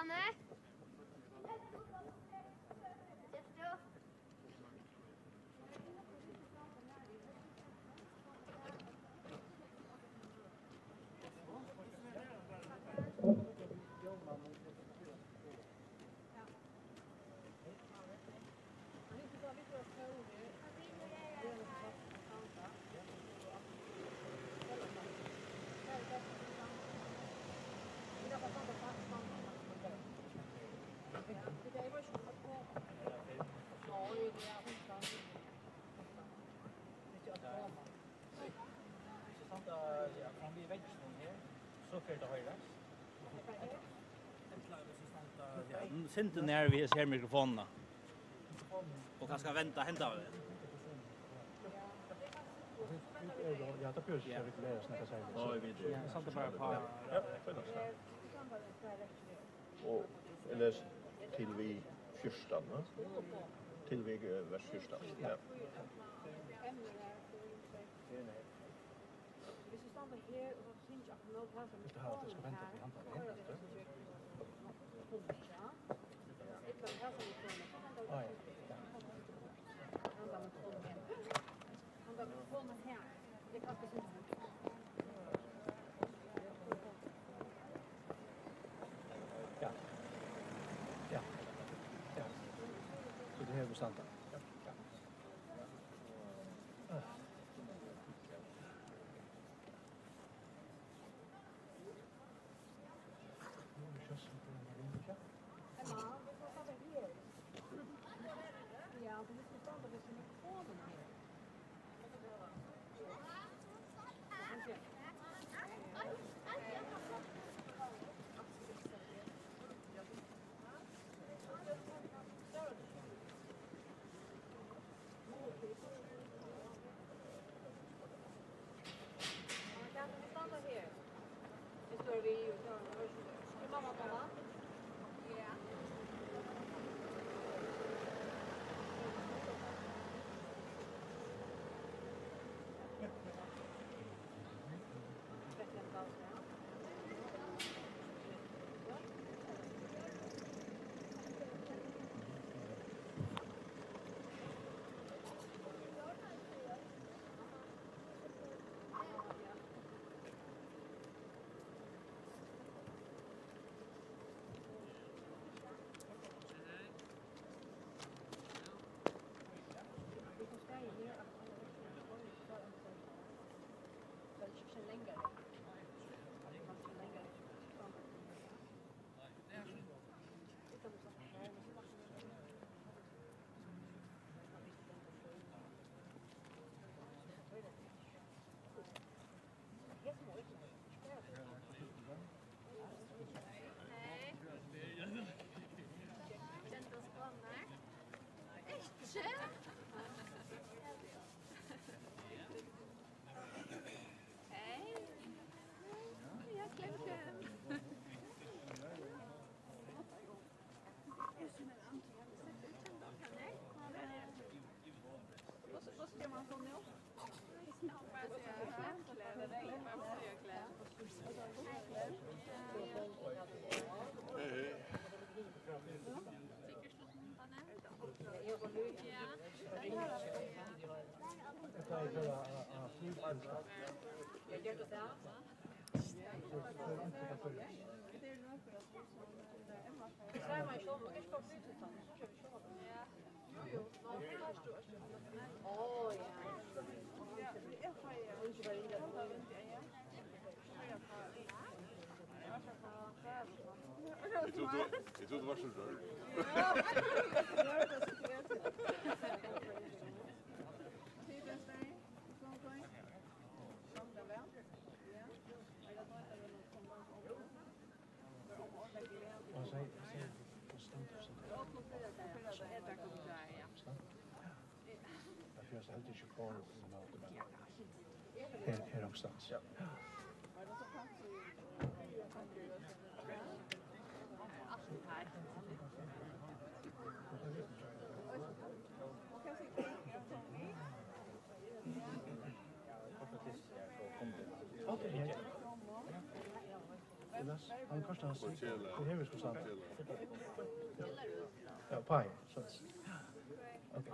Janne. Sint när vi ser mikrofonerna. Och kanske vänta hända vi. Ja, det behövs jag regulera snacka sig. Ja, vi det. Sant bara på. Ja, och eller till vi fyrstan, va? Till vi vers fyrstan. Ja. Hvis je staat hier, dan vind je achter nog wat. Dus de ska vänta till han tar hem. Ik ben heel van de Ja. Han var med här. Det kan precis. Ja. Ja. Ja. Så det här är sant. Ja. Ja. Ja, det är så att det är mikrofonen här. Står vi ska mamma komma? Ja. Jag tror det var så rör. Jag har alltid kvar här någonstans. Ja. Niklas. Han kostar oss. Portela. Det här vi ska starta. Portela. Ja, paj. Så. Okej.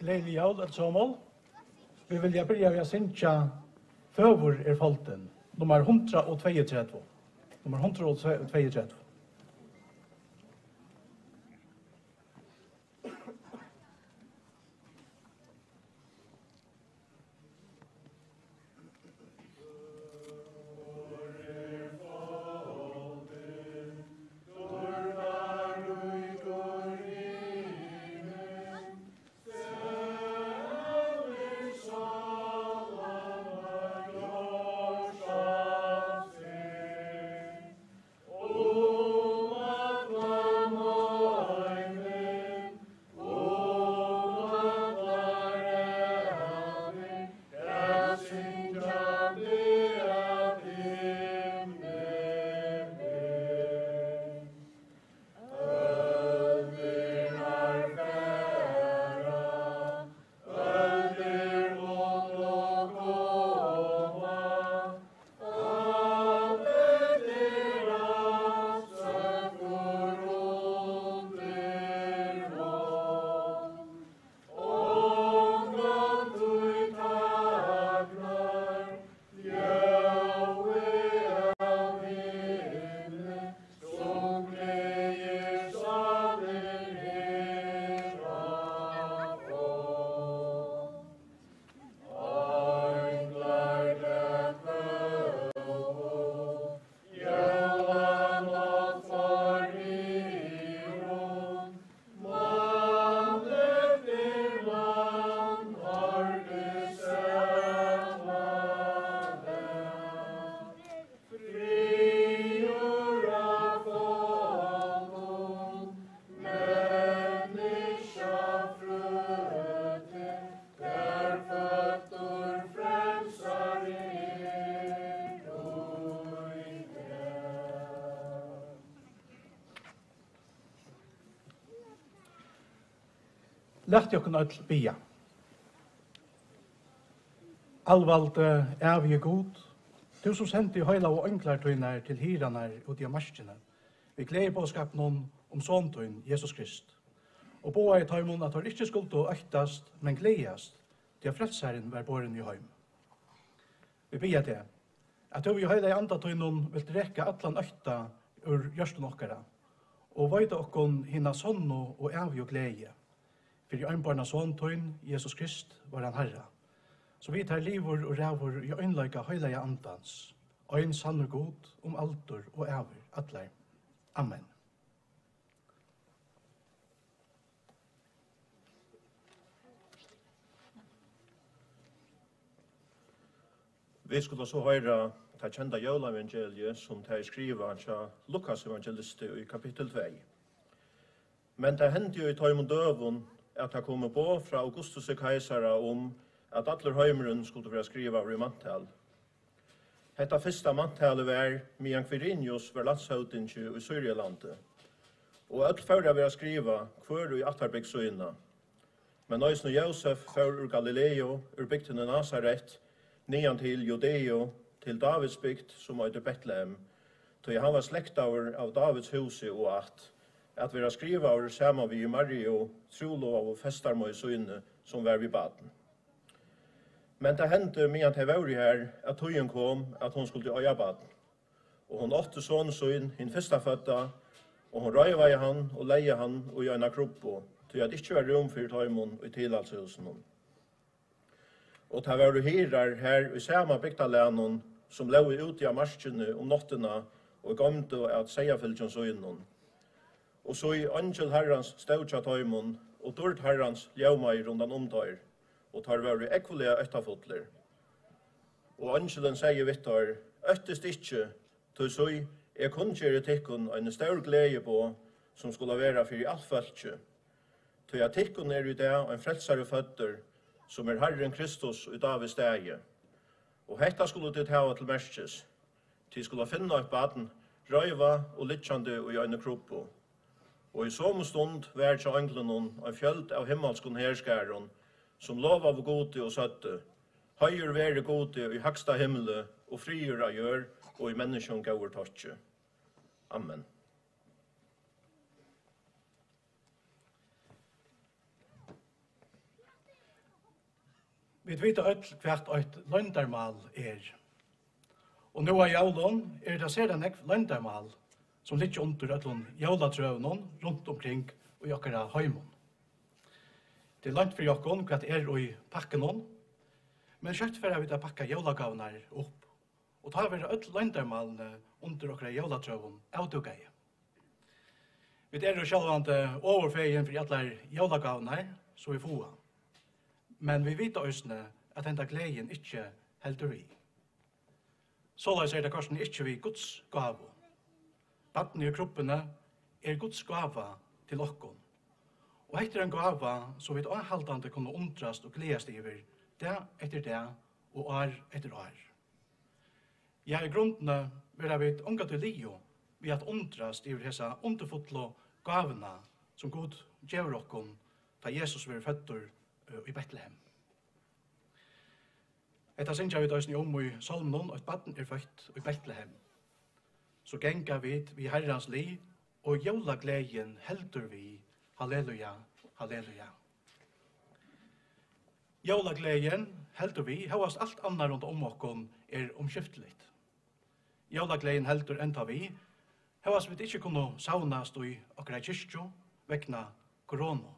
Gledelig jól at somol. Vi vilja börja med att synja Fövor er folten, nummer 132. Nummer 132. Lagt jokken öll bia. Allvalde evige god, du som sendte i høyla og ønglartøyner til hiranar ut i marskene. Vi gleder påskapen om såntøyn, Jesus Krist. Og boa i tøymon at han ikke skulle øktast, men gledast, til at frelseren var båren i høym. Vi bia til, at du i høyla i andatøynon vil drekka atlan økta ur gjørsten okkara, og vaida okkon hinna sonno og evig og glede. For i øynbarna såntøyn, Jesus Krist, var han herra. Så vi tar livor og rævor i øynleika høyla i andans, øyn sann god om altor og evig, atler. Amen. Vi skulle så høre det kjente jølaevangeliet som det skriver til Lukas evangelistet i kapittel 2. Men det hendte jo i tøymon døvun at det kom på fra Augustus Kaisara om at alle heimeren skulle være skriva over i mantal. Hetta fyrsta mantalet var medan Quirinius var landshøvdinge i Syrielandet. Og alt føra var skriva hver i Atarbygdsøyna. Men nøysene Josef før ur Galileo, ur bygtene Nazaret, nian til Judeo, til Davids bygd som heter Betlehem, tog han var slektaver av Davids huset og at vera skriva over saman vi Mario, trolov og festarmøy søyne som var vid baden. Men det hendte medan det var her at tøyen kom at hon skulle øya baden. Og hon åtte sånnsøyn, hin fyrsta fødda, og hon røyva i han og leie han og gjøyna kroppo, til at ikkje var rom for tøymon og i tilalshusen. Og det var hirar her i samme bygdalænon som lå ut i marskene om nottena og gomte at seiafylgjens øynon. Og så i angel herrans støtja tøymon og dård herrans ljømai rundan omtøyr, og tar var ekvolega øttafotler. Og angelen sier vittar, øttest ikkje, til så er kunngjere tikkun en stor glede på, som skulle være for i alt fölkje. Til at tikkun er i det en frelsare føtter, som er Herren Kristus i Davids stege. Og hetta skulle det hava til merskes, til skulle finna et baden, røyva og litjande og i øyne kroppo. Og i som stund vær til englenon en fjöld av himmelskon herskæron, som lov av gode og søtte, høyr være gode i høgsta himmele, og frier av gjør, og i menneskjon gaur tortje. Amen. Vi vet öll hvert eit løndarmal er. Og nå i jaulon det særlig nekv løndarmal som ligger under öllun jaulatrøvnon rundt omkring og i okkara heimon. Det er langt for jokkon hva det i pakkenon, men kjøtt for vi pakka jaulagavnar opp, og ta vi öll løndarmalene under okkara jaulatrøvon avdugai. Vi jo sjálvande overfeien for allar jaulagavnar så vi får. Men vi vet òsne at enda gleden ikkje heldur vi. Såleis det korsen ikkje vi Guds gavo. Baden i kroppene Guds gava til okkon. Og etter en gava så vi anhaldande kunne undrast og gledast iver det etter det og år etter år. Ja, i grundene vil vi unga til lio vi at undrast iver hessa underfotlo gavna som Gud gjør okkon da Jesus vil føtter i Betlehem. Etta synger vi døysni i Salmon, og et baden født i Betlehem. Så genga vi Herrans liv, og jola gleden heldur vi. Halleluja, halleluja. Jola gleden heldur vi, høyast alt annar rundt okkon omskiftelig. Jola gleden heldur enda vi, høyast vi ikkje kunne saunast i okkara kyrkjo, vekna korona.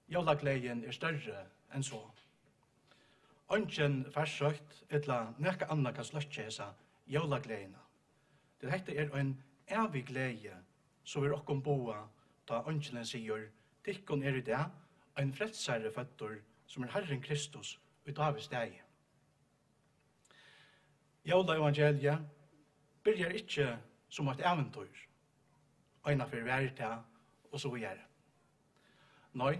Jola gleden større enn så. Ongen forsøkt etla nekka anna kan sløtje hesa jola gledena. Det hette en evig glede som okkon boa da ongenen sier tikkon i det en frelsare føtter som Herren Kristus ut av i steg. Jola evangeliet byrjar ikkje som et eventyr, øyna for verita og så videre. Nei,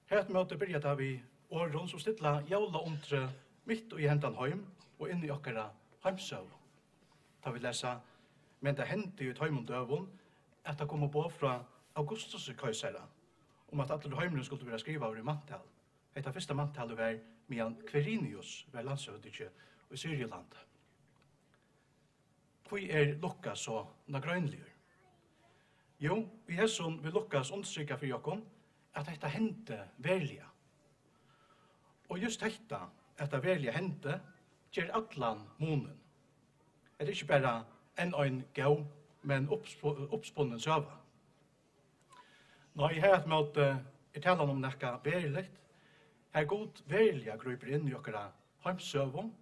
helt møte byrjar da vi åren som stilla jola omtre mitt i hendan heim og inn i okkara heimsøv. Da vi lesa, men det hendte i heimund døvun at det kom på fra Augustus Kaisara, at alle heimene skulle være skriva over i mantal. Etta første mantal var medan Quirinius var landshøvdike i Syrieland. Hvor Lukas så nagrønligur? Jo, vi hesson vil Lukas understryka for jokkon at dette hendte verlige. Og just dette, at det verlige hendte, gjør atlan monen. Det er ikke bare en gau, men oppspunnen søva. Nå, jeg har et måte talan om nekka veriligt, her god verilige grupper inn i okkara heimsøvum,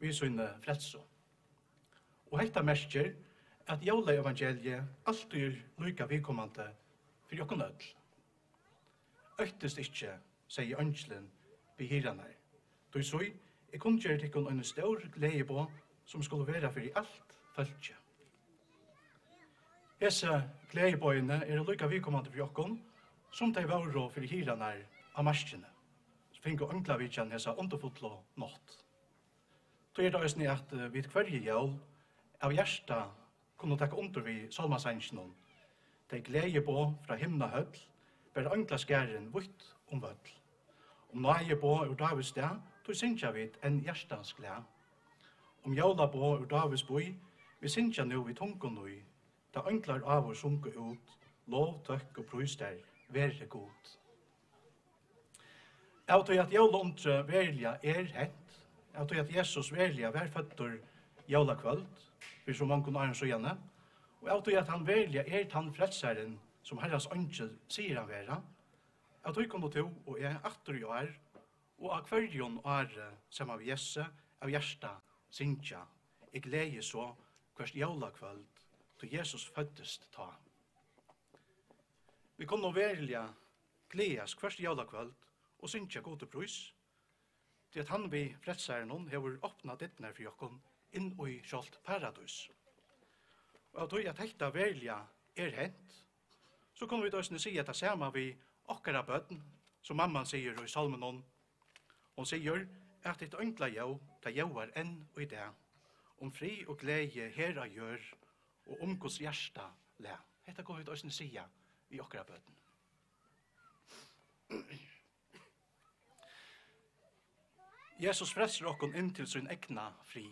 vi sønne frelso. Og hetta merker at jólaevangeliet alltid lykka vidkommande for jokken ødel. Øktest ikkje, sier ønslen vi hiranar. Du så, jeg kunne gjøre tikkun en stor glede på som skulle være for i alt følge. Hese gledebøyene lykka vidkommande for jokken som de var for hiranar av marskene. Så finner ønkla vidkjan hese underfotlo nått. Så det også at vi kvarje jól av hjärsta kunne takke under vi salmasangen. De glede på fra himna høll, ber ønkla skæren vutt om vøll. Om nøye på ur Davids sted, tog synsja vi en hjertans glede. Om jævla på ur Davids boi, vi synsja nu vi tunken nui, da ønklar av oss sunke ut, lov, tøkk og pryster, være god. Jeg tror at jævla omtre verlige hent, jeg tror at Jesus verlige var føtter jævla kvöld, for så mange kunne så gjerne, og jeg tror at han verlige han frelseren som Herrens ønskjel sier han være. Jeg tror kunne to, og jeg atter i år, og av kvarjon åre som av Jesse, av hjersta, sinja, jeg gleder så hvert jævla kvöld, til Jesus føddest ta. Vi kunne verlige gledes hvert jævla kvöld, og sinja gode prøys, til at han vi frelseren hon hever åpna dittner for jokken inn i kjolt paradis. Og jeg tror at dette verlige hent, så kunne vi da si at det samme vi okkara bøtten, som mamman sier i salmen hon sier at et ønkla jau, det jauar enn og i det, om fri og glede herra gjør, og om Guds hjärsta le. Dette kunne vi da si i okkara bøtten. Jesus frelser okkon inn til sin egna fri.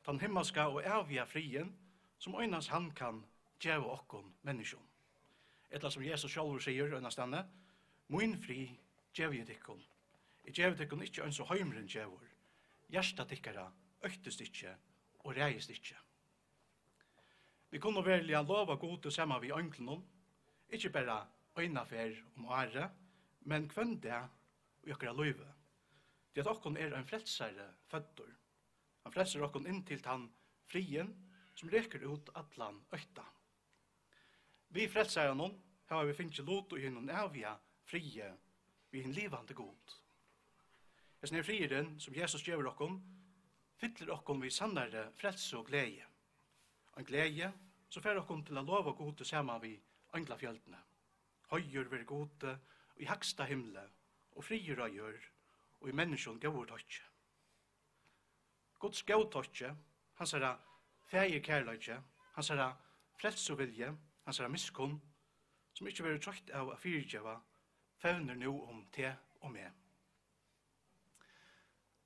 Den himmelska og evige frien, som øynast han kan gjøre okkon menneskjon. Etla som Jesus sjálfur sier øynastande, «Min fri gjør jeg dikkon. Jeg gjør dikkon ikkje ønsk og heimren gjør. Hjärsta dikkara øktest ikkje og reist ikkje.» Vi kunne velja lova gode saman vi ønklenon, ikkje bare øynafer om åre, men kvendt det og okkara løyve. Det at okkon en frelsare føddur. Han frelser okkon inn til han frien som reker ut atlan økta. Vi frelsar noen, har vi finnst lot og gjennom evige frie vi en livande god. Jeg snir frieren som Jesus gjør okkon, fyller okkon vi sannare frelse og glede. En glede så fer okkon til å lova gode saman vi angla fjeldene. Høyur ver gode og i haksta himle, og frier og gjør, og i menneskjon gavur tøtje. Guds gav tøtje, hans er feir kærløyke, hans er frelse og vilje, hans er miskunn, som ikkje vil trøtt av a fyrtjeva, fevner nu om te og me.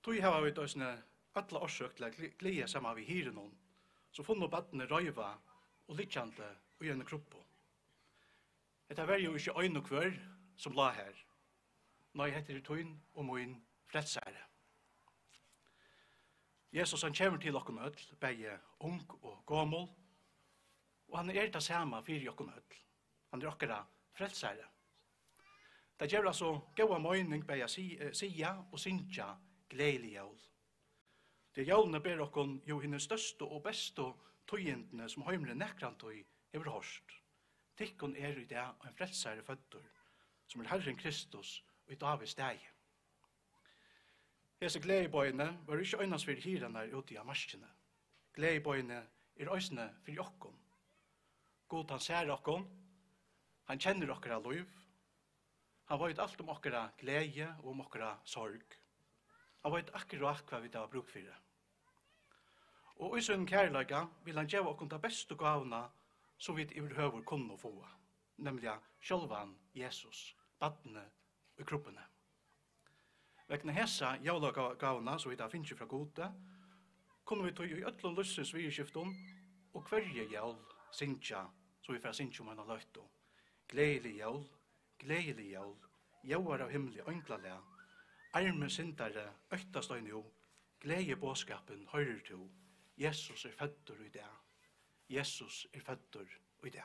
Tog hava vi døsne alle årsøk til å glede saman vi hirenon, så funnet badene røyva og lykkjante og gjerne kroppo. Dette var jo ikke øyn og kvør som la her. Nå heter det tøyn og moin frelsare. Jesus han kommer til okkon ødel, begge ung og gammel, og han det samme fyrir okkon ødel. Han okkara frelsare. Det gjør altså gaua møyning begge sia og synsja gledelig jævl. Det jævlene ber okkon jo henne største og beste tøyendene som heimre nekrantøy hever hårst. Tikkon i det en frelsare fødder, som Herren Kristus og i Davids steg. Hese gledebøyene var ikke øynast for hirene ute av marskene. Gledebøyene øysene for okkon. God han ser okkon, han kjenner okkara liv, han vet alt om okkara glede og om okkara sorg. Han vet akkurat hva vi da har bruk for det. Og i sin kærlega vil han gjøre okkon det beste gavna som vi i høver kunne få, nemlig sjølvan Jesus, badne i kroppene. Vegna hesa jólagavna, som vi da finnes fra gode, kunne vi tog i ötlun lussens virskifton og hverje jól synsja, så vi får synsja hana løyto. Gledelig jól, jauar av himmelig ønglalea, arme syndare, øktastøyne jo, glede båskapen høyrer to, Jesus fødder i det. Jesus fødder i det.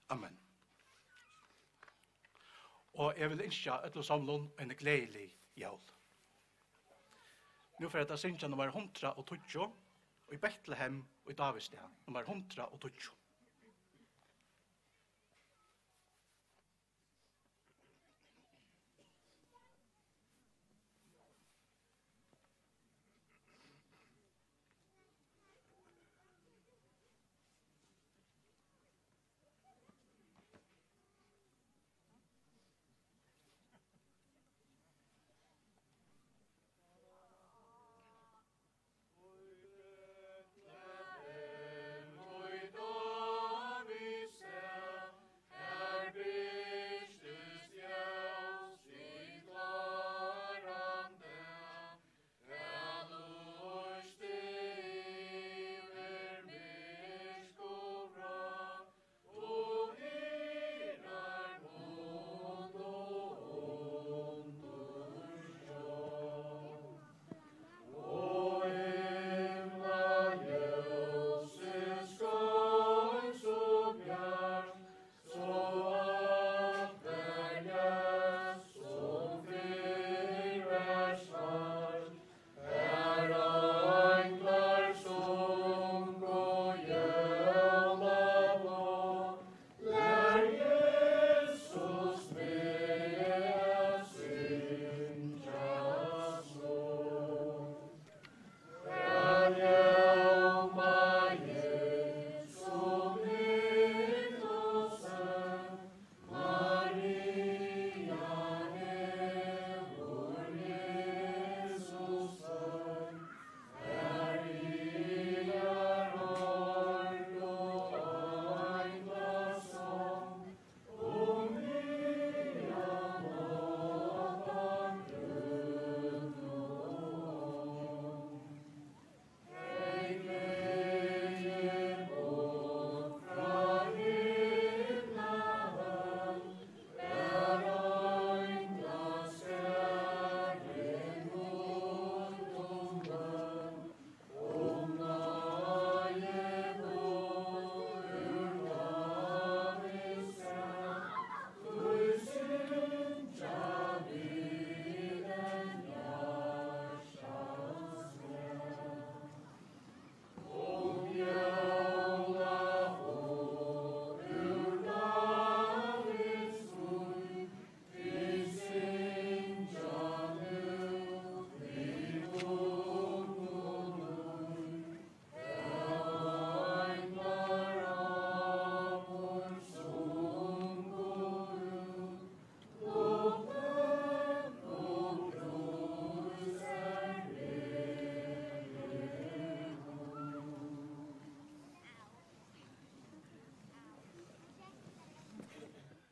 Amen. Og jeg vil innskja etter samlån en gledelig jól. Nu får jeg da synsja nummer 120, og i Bethlehem og i Davidsstad, nummer 120.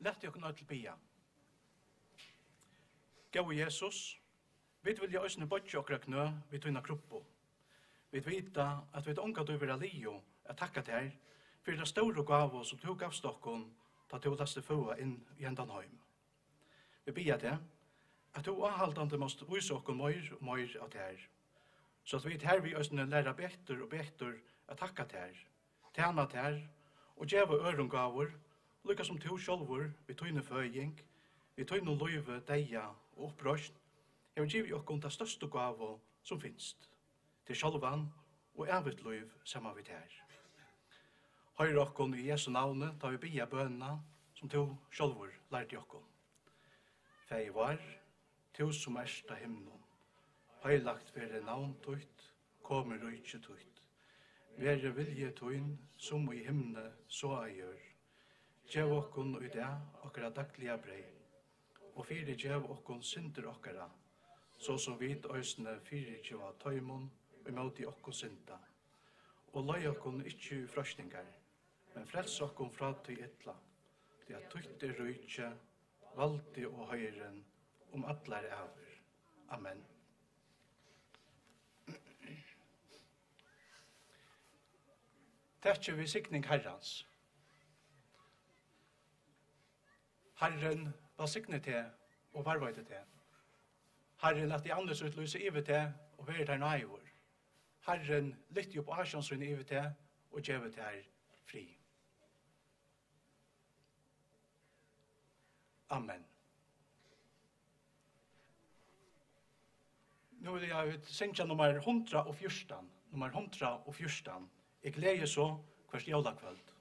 Lett jeg kunne til bia. Gå Jesus, vi vil jeg øsne bøtje okra knø vi tøyna kroppo. Vi vita at vi unga du vil lio at takka til for det store gav som du gav stokken da du laste fua inn i endan heim. Vi bia det at du avhaldande måste vise okken mer og mer av det så at vi her vi øsne læra betur og betur at takka til tjena til og djeva ørungavur lukka som to sjálfur vi tøyne føying, vi tøyne løyve, deia og opprøst, jeg vil givi okkom det største gavo som finst, til sjálvan og evigt løyv saman vi her. Høyre okkom i Jesu navne, da vi bia bønna, som to sjálfur lærte okkom. Fei var, to som ersta himnon, høylagt vere navn tøyt, kommer røykje tøyt. Vere vilje tøyn, som i himne så gjør. Gjev okkon i det okkara daglige brei, og fyrir gjev okkon synder okkara, så som vit øysne fyrir gjev tøymon og møti okkon synda. Og løy okkon ikkje i frøsningar, men frels okkon fra tøy etla, det at tøyt røykje valdi og høyren, allar æver. Amen. Takk vi sikning Herrans. Herren var sikne til og varvøyde til. Herren lette andes utlyse ive til og være der nøyvor. Herren lytte opp asjonsrun ive til og gjeve til her fri. Amen. Nu vil jeg synge nummer 114. Nummer 114. Jeg gleder så hvert jólakvöld.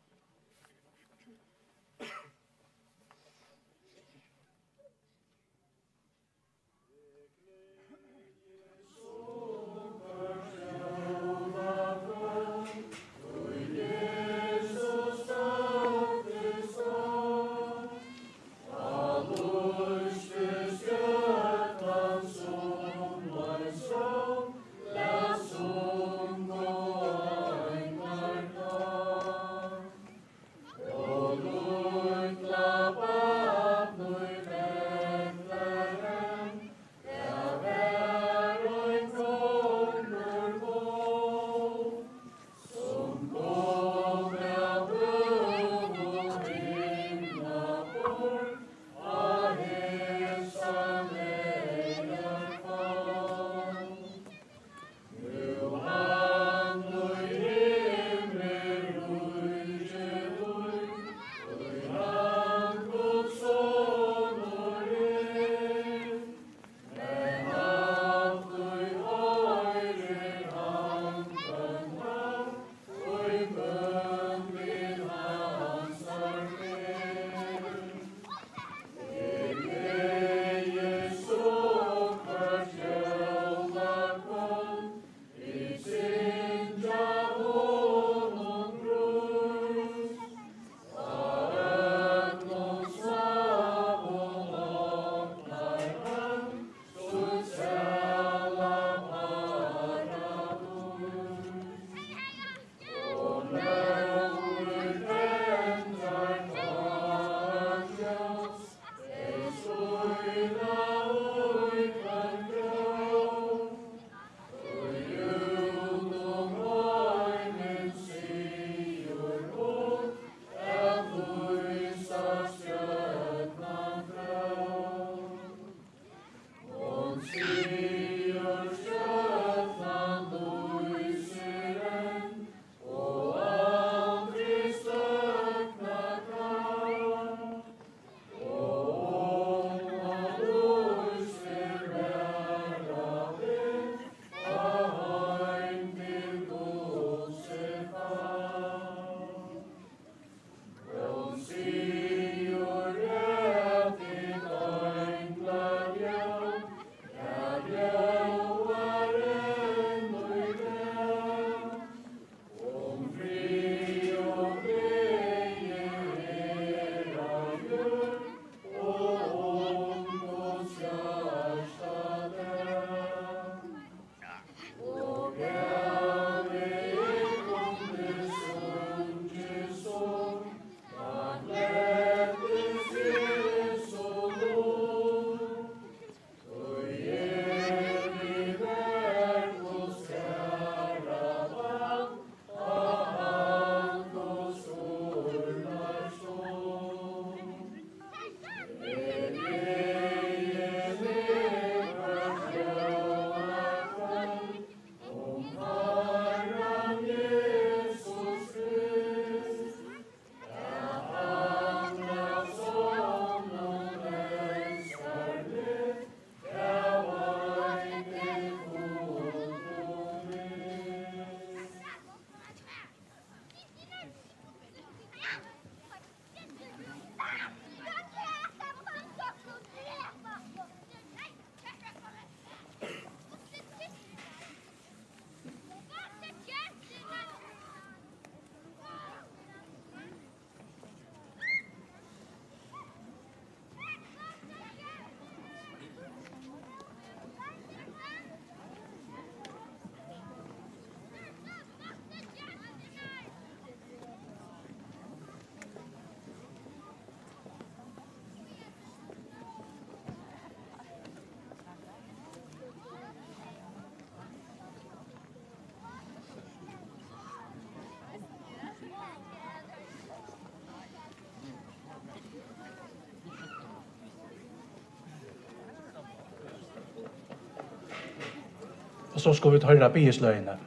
så ska vi höra bieslöjna.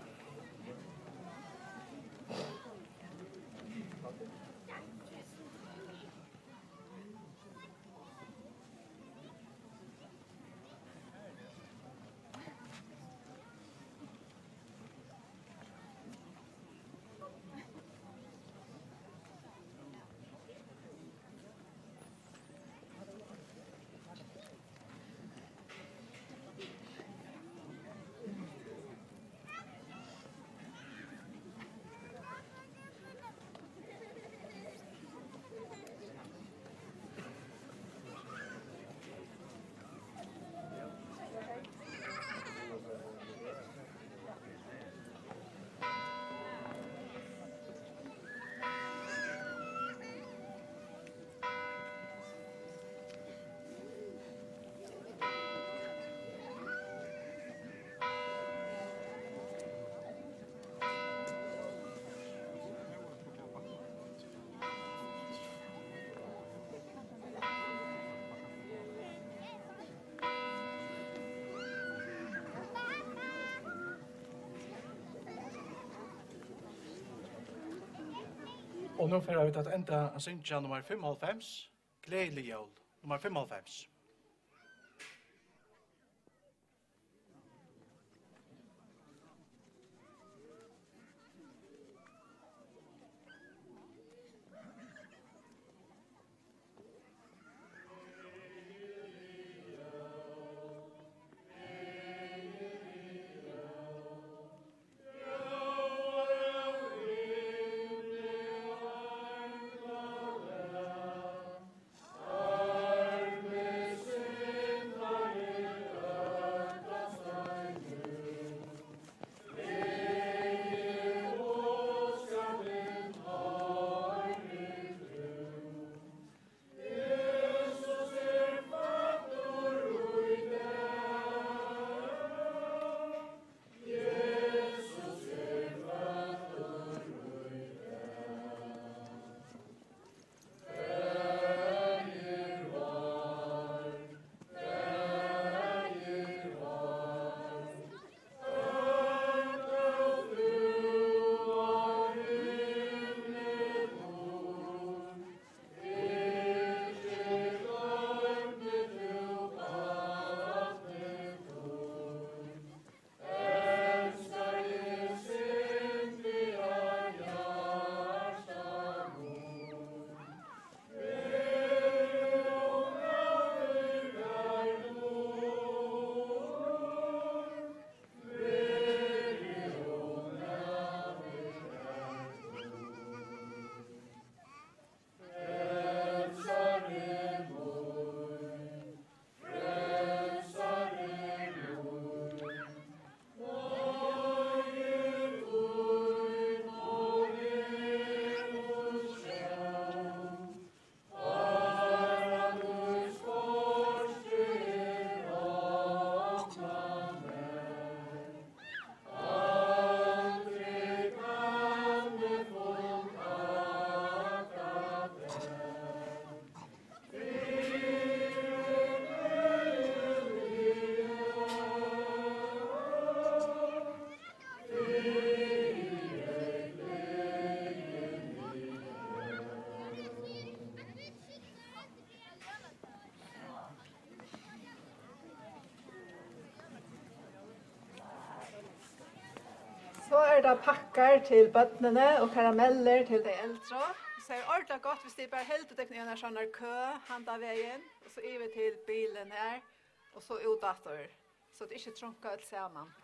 Och nu får vi att ända synja nummer 95, glädjelig jul, nummer 95. Så det pakkar til bøttene og karameller til de eldre. Så det ordentlig godt hvis de bare helt ut en sånn kø, handa veien, og så er vi til bilen her, og så ut etter. Så det ikke trunker alt sammen.